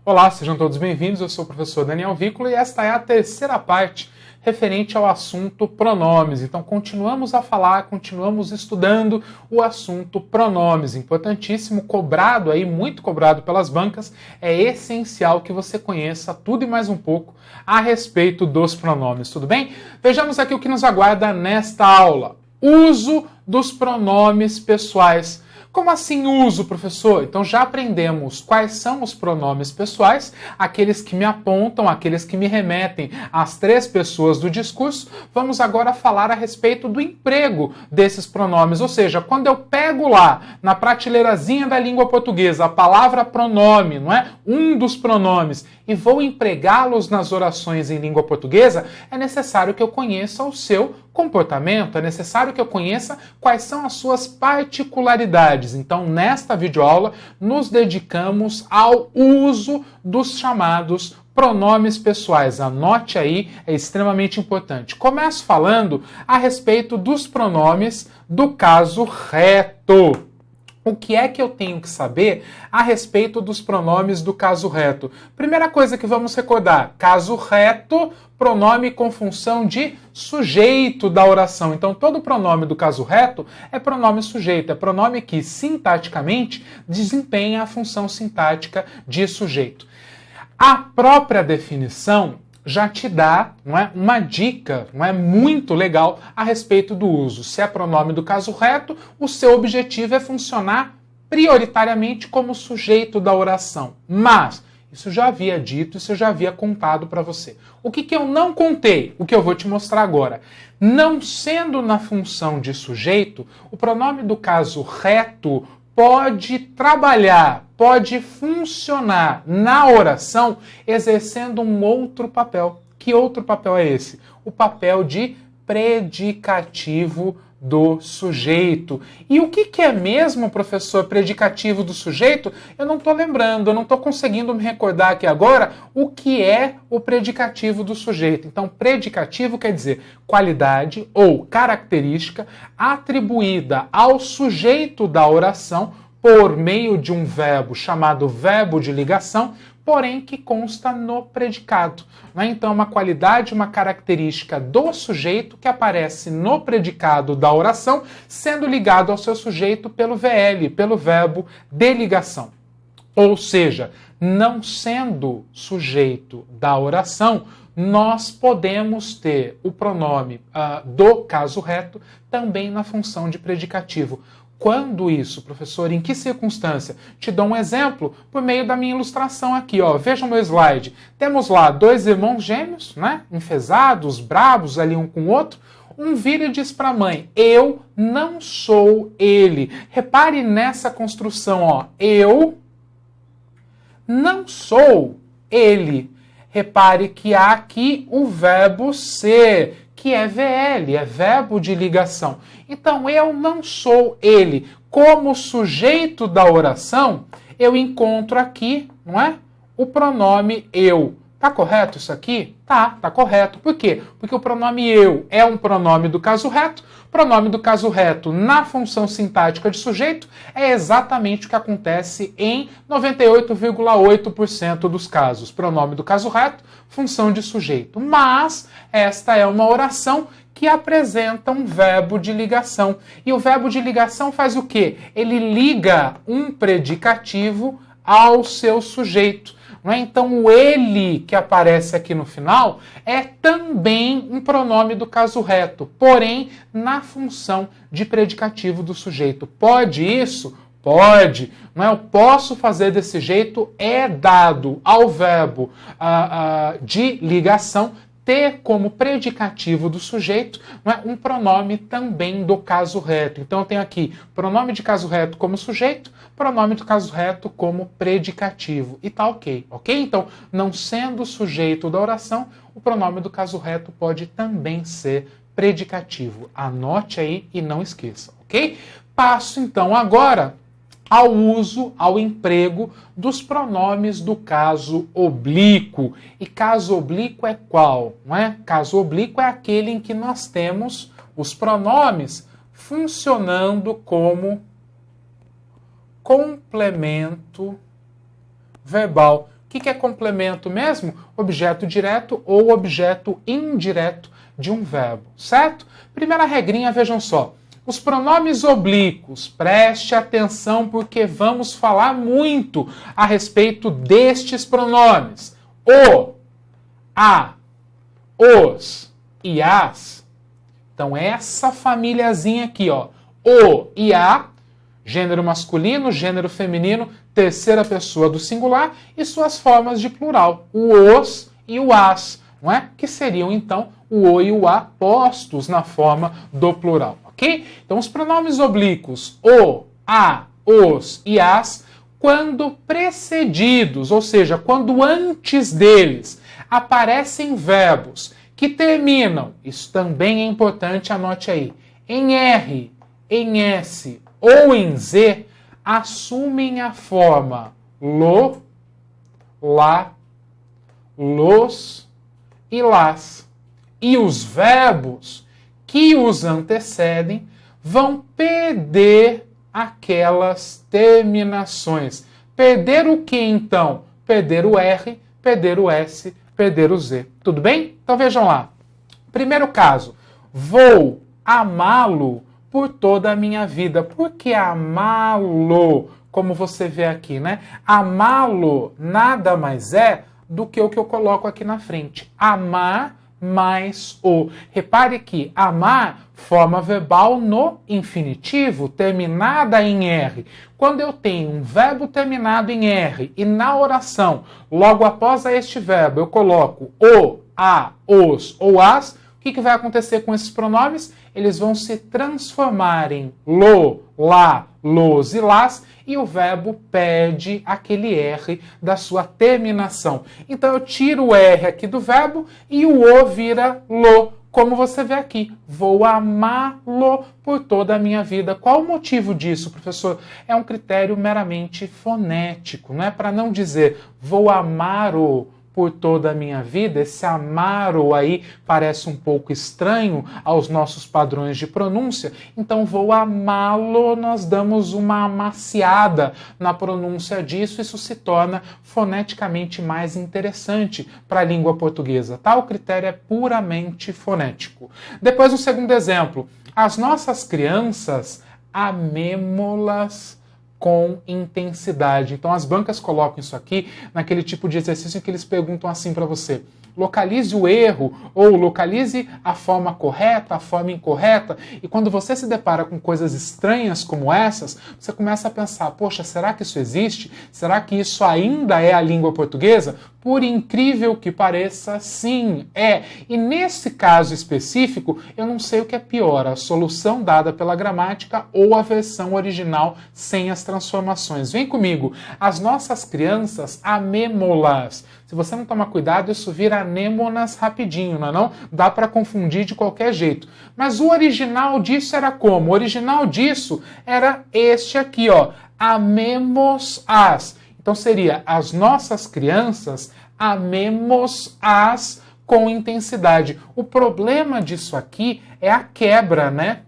Olá, sejam todos bem-vindos. Eu sou o professor Daniel Vícola e esta é a terceira parte referente ao assunto pronomes. Então, continuamos a falar, continuamos estudando o assunto pronomes. Importantíssimo, cobrado aí, muito cobrado pelas bancas. É essencial que você conheça tudo e mais um pouco a respeito dos pronomes, tudo bem? Vejamos aqui o que nos aguarda nesta aula. Uso dos pronomes pessoais. Como assim uso, professor? Então já aprendemos quais são os pronomes pessoais, aqueles que me apontam, aqueles que me remetem às três pessoas do discurso. Vamos agora falar a respeito do emprego desses pronomes, ou seja, quando eu pego lá na prateleirazinha da língua portuguesa a palavra pronome, não é? Um dos pronomes, e vou empregá-los nas orações em língua portuguesa, é necessário que eu conheça o seu comportamento, é necessário que eu conheça quais são as suas particularidades. Então, nesta videoaula, nos dedicamos ao uso dos chamados pronomes pessoais. Anote aí, é extremamente importante. Começo falando a respeito dos pronomes do caso reto. O que é que eu tenho que saber a respeito dos pronomes do caso reto? Primeira coisa que vamos recordar, caso reto, pronome com função de sujeito da oração. Então, todo pronome do caso reto é pronome sujeito, é pronome que sintaticamente desempenha a função sintática de sujeito. A própria definição já te dá, não é, uma dica, não é, muito legal a respeito do uso. Se é pronome do caso reto, o seu objetivo é funcionar prioritariamente como sujeito da oração. Mas isso eu já havia dito, isso eu já havia contado para você. O que eu não contei? O que eu vou te mostrar agora. Não sendo na função de sujeito, o pronome do caso reto pode trabalhar, pode funcionar na oração exercendo um outro papel. Que outro papel é esse? O papel de predicativo do sujeito. E o que é mesmo, professor, predicativo do sujeito? Eu não estou lembrando, eu não estou conseguindo me recordar aqui agora o que é o predicativo do sujeito. Então, predicativo quer dizer qualidade ou característica atribuída ao sujeito da oração por meio de um verbo chamado verbo de ligação, porém que consta no predicado. Então, uma qualidade, uma característica do sujeito que aparece no predicado da oração, sendo ligado ao seu sujeito pelo VL, pelo verbo de ligação. Ou seja, não sendo sujeito da oração, nós podemos ter o pronome do caso reto também na função de predicativo. Quando isso, professor? Em que circunstância? Te dou um exemplo por meio da minha ilustração aqui, ó. Veja o meu slide. Temos lá dois irmãos gêmeos, né? Enfesados, bravos ali um com o outro. Um vira e diz para a mãe: eu não sou ele. Repare nessa construção, ó. Eu não sou ele. Repare que há aqui o verbo ser, que é VL, é verbo de ligação. Então, eu não sou ele. Como sujeito da oração, eu encontro aqui, não é? O pronome eu. Tá correto isso aqui? Tá correto. Por quê? Porque o pronome eu é um pronome do caso reto. Pronome do caso reto na função sintática de sujeito é exatamente o que acontece em 98,8% dos casos. Pronome do caso reto, função de sujeito. Mas esta é uma oração que apresenta um verbo de ligação. E o verbo de ligação faz o quê? Ele liga um predicativo ao seu sujeito. Então, o ele que aparece aqui no final é também um pronome do caso reto, porém na função de predicativo do sujeito. Pode isso? Pode. Eu posso fazer desse jeito, é dado ao verbo de ligação ter como predicativo do sujeito um pronome também do caso reto. Então eu tenho aqui pronome de caso reto como sujeito, pronome de caso reto como predicativo. E tá ok, ok? Então, não sendo sujeito da oração, o pronome do caso reto pode também ser predicativo. Anote aí e não esqueça, ok? Passo então agora ao uso, ao emprego dos pronomes do caso oblíquo. E caso oblíquo é qual? Não é? Caso oblíquo é aquele em que nós temos os pronomes funcionando como complemento verbal. O que é complemento mesmo? Objeto direto ou objeto indireto de um verbo, certo? Primeira regrinha, vejam só. Os pronomes oblíquos, preste atenção porque vamos falar muito a respeito destes pronomes. O, a, os e as. Então essa famíliazinha aqui, ó. O e a, gênero masculino, gênero feminino, terceira pessoa do singular e suas formas de plural. O os e o as, não é? Que seriam então o o e o a postos na forma do plural. Ok? Então, os pronomes oblíquos, o, a, os e as, quando precedidos, ou seja, quando antes deles aparecem verbos que terminam, isso também é importante, anote aí, em R, em S ou em Z, assumem a forma lo, lá, los e las. E os verbos que os antecedem vão perder aquelas terminações. Perder o que então? Perder o R, perder o S, perder o Z. Tudo bem? Então vejam lá. Primeiro caso, vou amá-lo por toda a minha vida. Por que amá-lo? Como você vê aqui, né? Amá-lo nada mais é do que o que eu coloco aqui na frente. Amar mais o. Repare que amar, forma verbal no infinitivo, terminada em R. Quando eu tenho um verbo terminado em R e na oração, logo após este verbo, eu coloco o, a, os ou as, o que vai acontecer com esses pronomes? Eles vão se transformar em lo, lá, los e las, e o verbo perde aquele R da sua terminação. Então eu tiro o R aqui do verbo e o O vira lo, como você vê aqui. Vou amá-lo por toda a minha vida. Qual o motivo disso, professor? É um critério meramente fonético, não é? Para não dizer vou amar-o por toda a minha vida, esse amar-o aí parece um pouco estranho aos nossos padrões de pronúncia, então vou amá-lo, nós damos uma amaciada na pronúncia disso, isso se torna foneticamente mais interessante para a língua portuguesa, tá? O critério é puramente fonético. Depois o segundo exemplo, as nossas crianças amemo-las com intensidade. Então as bancas colocam isso aqui naquele tipo de exercício que eles perguntam assim para você: localize o erro ou localize a forma correta, a forma incorreta. E quando você se depara com coisas estranhas como essas, você começa a pensar, poxa, será que isso existe? Será que isso ainda é a língua portuguesa? Por incrível que pareça, sim, é. E nesse caso específico, eu não sei o que é pior, a solução dada pela gramática ou a versão original sem as transformações. Vem comigo. As nossas crianças amemo-las. Se você não tomar cuidado, isso vira anêmonas rapidinho, não é não? Dá para confundir de qualquer jeito. Mas o original disso era como? O original disso era este aqui, ó. Amemos-as. Então seria as nossas crianças amemos-as com intensidade. O problema disso aqui é a quebra, né?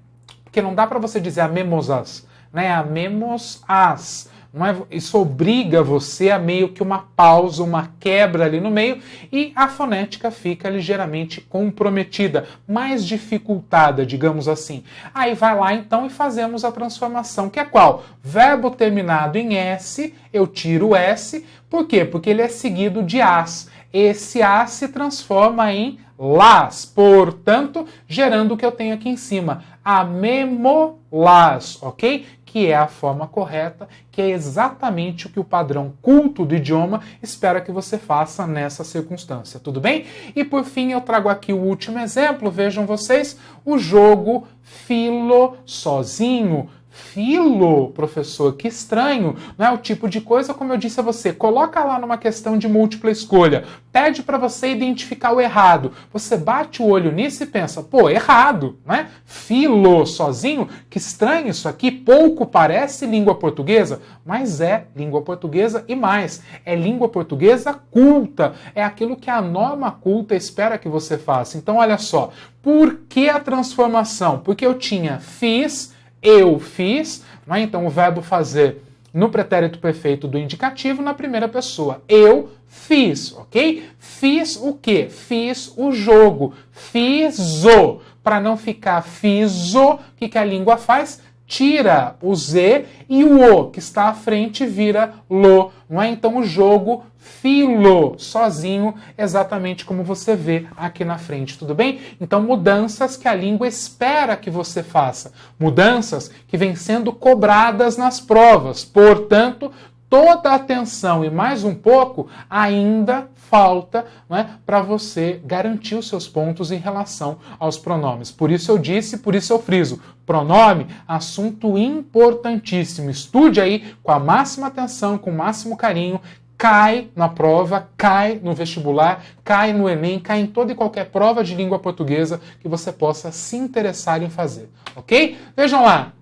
Porque não dá para você dizer amemos-as, né? Amemos-as. Não é? Isso obriga você a meio que uma pausa, uma quebra ali no meio, e a fonética fica ligeiramente comprometida, mais dificultada, digamos assim. Aí vai lá então e fazemos a transformação, que é qual? Verbo terminado em S, eu tiro o S, por quê? Porque ele é seguido de as. Esse as se transforma em las, portanto, gerando o que eu tenho aqui em cima, amemo-las, ok? Que é a forma correta, que é exatamente o que o padrão culto do idioma espera que você faça nessa circunstância, tudo bem? E por fim eu trago aqui o último exemplo, vejam vocês, o jogo filo sozinho. Filo, professor, que estranho, não é o tipo de coisa, como eu disse a você, coloca lá numa questão de múltipla escolha, pede para você identificar o errado, você bate o olho nisso e pensa, pô, errado, né? Filo, sozinho, que estranho isso aqui, pouco parece língua portuguesa, mas é língua portuguesa e mais, é língua portuguesa culta, é aquilo que a norma culta espera que você faça. Então olha só, por que a transformação? Porque eu tinha fiz, eu fiz, né? Então o verbo fazer no pretérito perfeito do indicativo na primeira pessoa. Eu fiz, ok? Fiz o quê? Fiz o jogo. Fiz-o. Para não ficar fiz-o, o que a língua faz? Tira o Z e o que está à frente vira lo. Não é? Então o jogo filo, sozinho, exatamente como você vê aqui na frente, tudo bem? Então mudanças que a língua espera que você faça. Mudanças que vêm sendo cobradas nas provas. Portanto, toda a atenção e mais um pouco ainda falta, né, para você garantir os seus pontos em relação aos pronomes. Por isso eu disse, por isso eu friso. Pronome, assunto importantíssimo. Estude aí com a máxima atenção, com o máximo carinho. Cai na prova, cai no vestibular, cai no Enem, cai em toda e qualquer prova de língua portuguesa que você possa se interessar em fazer, ok? Vejam lá.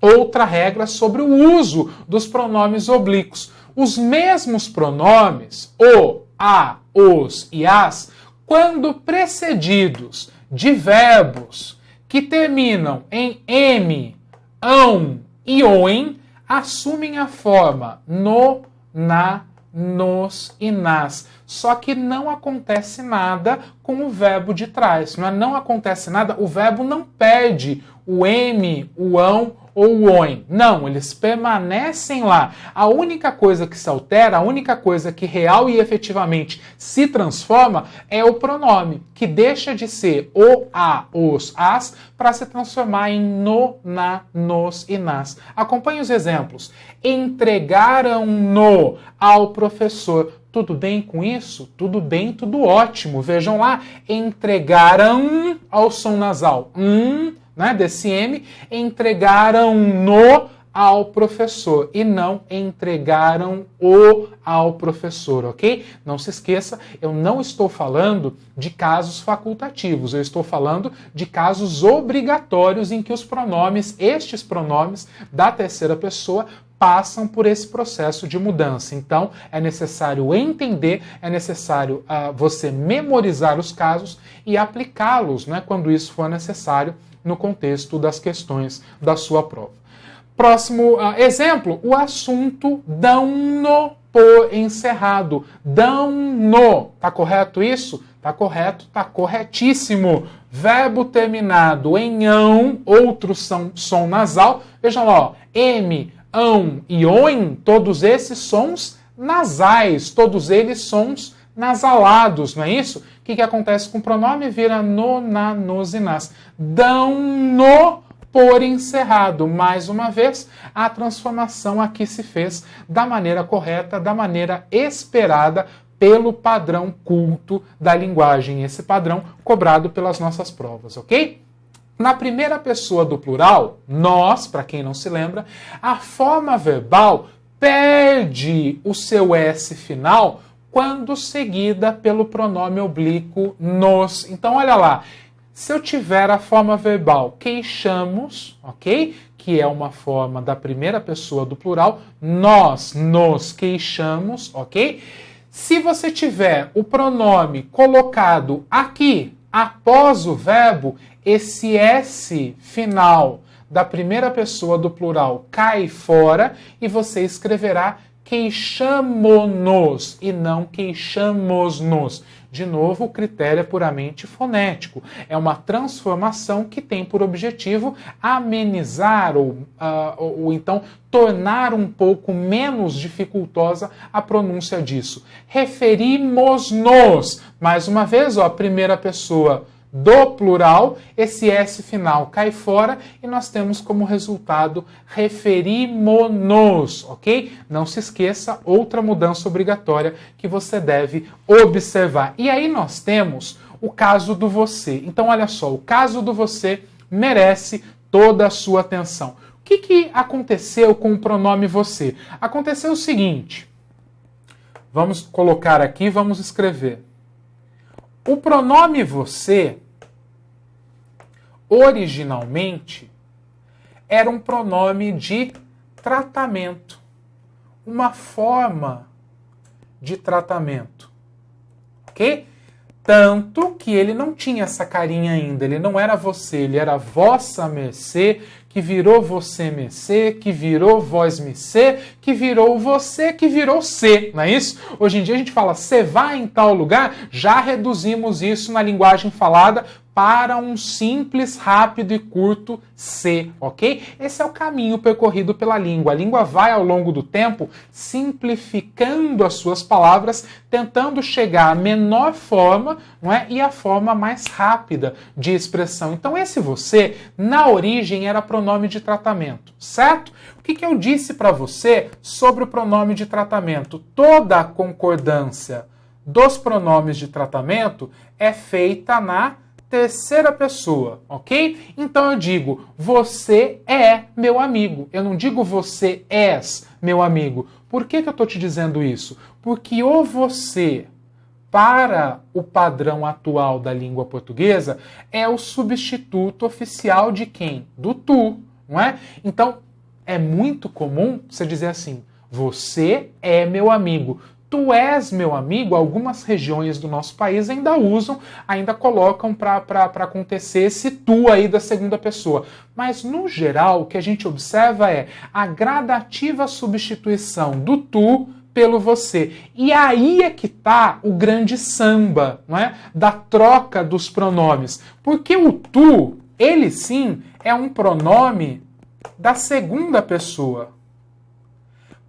Outra regra sobre o uso dos pronomes oblíquos. Os mesmos pronomes, o, a, os e as, quando precedidos de verbos que terminam em m, ão e oem, assumem a forma no, na, nos e nas. Só que não acontece nada com o verbo de trás. Não acontece nada, o verbo não perde o m, o ão ou o oem. Não, eles permanecem lá. A única coisa que se altera, a única coisa que real e efetivamente se transforma é o pronome, que deixa de ser o, a, os, as, para se transformar em no, na, nos e nas. Acompanhe os exemplos. Entregaram-no ao professor. Tudo bem com isso? Tudo bem, tudo ótimo. Vejam lá, entregaram ao som nasal. Né, desse M, entregaram-no ao professor e não entregaram-o ao professor, ok? Não se esqueça, eu não estou falando de casos facultativos, eu estou falando de casos obrigatórios em que os pronomes, estes pronomes da terceira pessoa, passam por esse processo de mudança. Então, é necessário entender, é necessário você memorizar os casos e aplicá-los, né, quando isso for necessário, no contexto das questões da sua prova. Próximo exemplo, o assunto dão-no por encerrado. Dão-no. Tá correto isso? Tá correto, tá corretíssimo. Verbo terminado em ão, outro som nasal. Vejam lá, ó, M, ão e oem, todos esses sons nasais, todos eles sons nasalados, não é isso? O que acontece com o pronome? Vira no, na, nos e nas. Dão-no por encerrado. Mais uma vez, a transformação aqui se fez da maneira correta, da maneira esperada pelo padrão culto da linguagem. Esse padrão cobrado pelas nossas provas, ok? Na primeira pessoa do plural, nós, para quem não se lembra, a forma verbal perde o seu S final quando seguida pelo pronome oblíquo nos. Então, olha lá, se eu tiver a forma verbal queixamos, ok? Que é uma forma da primeira pessoa do plural, nós nos queixamos, ok? Se você tiver o pronome colocado aqui, após o verbo, esse S final da primeira pessoa do plural cai fora e você escreverá queixamo-nos e não queixamos-nos. De novo, o critério é puramente fonético. É uma transformação que tem por objetivo amenizar ou então tornar um pouco menos dificultosa a pronúncia disso. Referimos-nos. Mais uma vez, ó, a primeira pessoa do plural, esse S final cai fora e nós temos como resultado referimo-nos, ok? Não se esqueça, outra mudança obrigatória que você deve observar. E aí nós temos o caso do você. Então, olha só, o caso do você merece toda a sua atenção. O que aconteceu com o pronome você? Aconteceu o seguinte, vamos colocar aqui, vamos escrever. O pronome você, originalmente, era um pronome de tratamento, uma forma de tratamento, ok? Tanto que ele não tinha essa carinha ainda, ele não era você, ele era vossa mercê, que virou você me ser, que virou vós me ser, que virou você, que virou ser, não é isso? Hoje em dia a gente fala, você vai em tal lugar, já reduzimos isso na linguagem falada para um simples, rápido e curto ser, ok? Esse é o caminho percorrido pela língua. A língua vai, ao longo do tempo, simplificando as suas palavras, tentando chegar à menor forma, não é? E à forma mais rápida de expressão. Então, esse você, na origem, era pronome de tratamento, certo? O que eu disse para você sobre o pronome de tratamento? Toda a concordância dos pronomes de tratamento é feita na terceira pessoa, ok? Então eu digo, você é meu amigo. Eu não digo você és meu amigo. Por que eu estou te dizendo isso? Porque o você, para o padrão atual da língua portuguesa, é o substituto oficial de quem? Do tu, não é? Então, é muito comum você dizer assim, você é meu amigo. Tu és meu amigo, algumas regiões do nosso país ainda usam, ainda colocam para acontecer esse tu aí da segunda pessoa. Mas, no geral, o que a gente observa é a gradativa substituição do tu pelo você. E aí é que está o grande samba, não é? Da troca dos pronomes. Porque o tu, ele sim, é um pronome da segunda pessoa.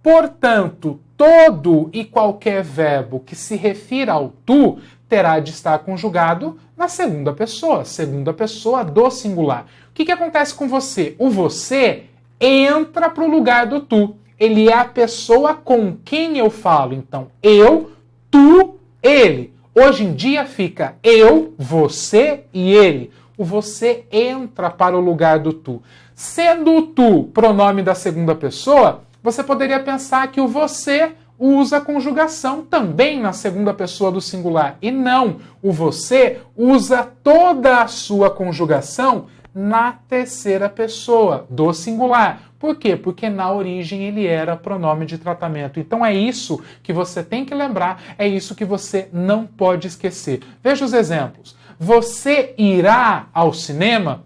Portanto, todo e qualquer verbo que se refira ao tu terá de estar conjugado na segunda pessoa do singular. O que acontece com você? O você entra para o lugar do tu. Ele é a pessoa com quem eu falo. Então, eu, tu, ele. Hoje em dia fica eu, você e ele. O você entra para o lugar do tu. Sendo o tu pronome da segunda pessoa, você poderia pensar que o você usa conjugação também na segunda pessoa do singular. E não, o você usa toda a sua conjugação na terceira pessoa do singular. Por quê? Porque na origem ele era pronome de tratamento. Então é isso que você tem que lembrar, é isso que você não pode esquecer. Veja os exemplos. Você irá ao cinema?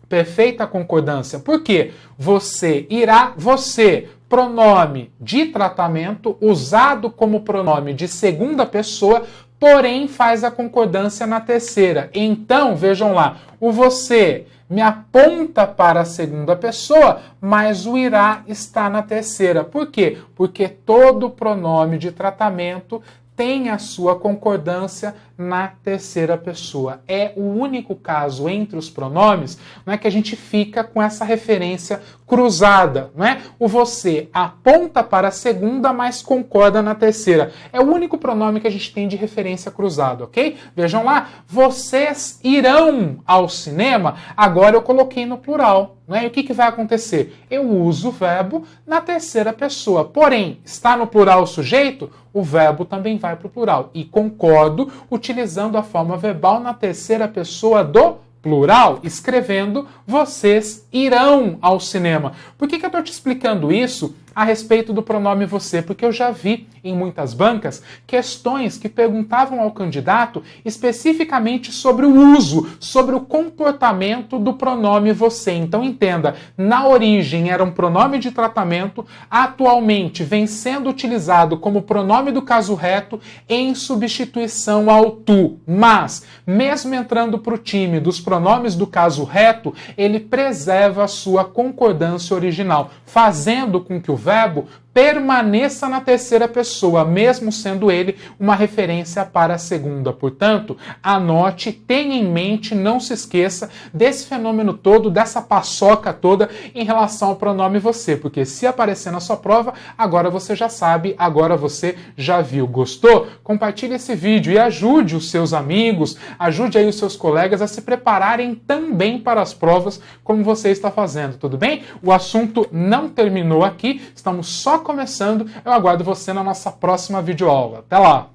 Perfeita concordância. Por quê? Você irá, você, pronome de tratamento, usado como pronome de segunda pessoa, porém faz a concordância na terceira. Então, vejam lá, o você me aponta para a segunda pessoa, mas o irá está na terceira. Por quê? Porque todo pronome de tratamento tem a sua concordância na terceira pessoa. É o único caso entre os pronomes, não é, que a gente fica com essa referência cruzada, não é? O você aponta para a segunda, mas concorda na terceira. É o único pronome que a gente tem de referência cruzada, ok? Vejam lá, vocês irão ao cinema, agora eu coloquei no plural. E o que vai acontecer? Eu uso o verbo na terceira pessoa. Porém, está no plural o sujeito, o verbo também vai para o plural. E concordo utilizando a forma verbal na terceira pessoa do plural, escrevendo vocês irão ao cinema. Por que eu estou te explicando isso a respeito do pronome você? Porque eu já vi em muitas bancas questões que perguntavam ao candidato especificamente sobre o uso, sobre o comportamento do pronome você. Então entenda, na origem era um pronome de tratamento, atualmente vem sendo utilizado como pronome do caso reto em substituição ao tu. Mas, mesmo entrando para o time dos pronomes do caso reto, ele preserva a sua concordância original, fazendo com que o verbo permaneça na terceira pessoa, mesmo sendo ele uma referência para a segunda. Portanto, anote, tenha em mente, não se esqueça desse fenômeno todo, dessa paçoca toda em relação ao pronome você, porque se aparecer na sua prova, agora você já sabe, agora você já viu. Gostou? Compartilhe esse vídeo e ajude os seus amigos, ajude aí os seus colegas a se prepararem também para as provas como você está fazendo, tudo bem? O assunto não terminou aqui, estamos só começando. Eu aguardo você na nossa próxima videoaula. Até lá!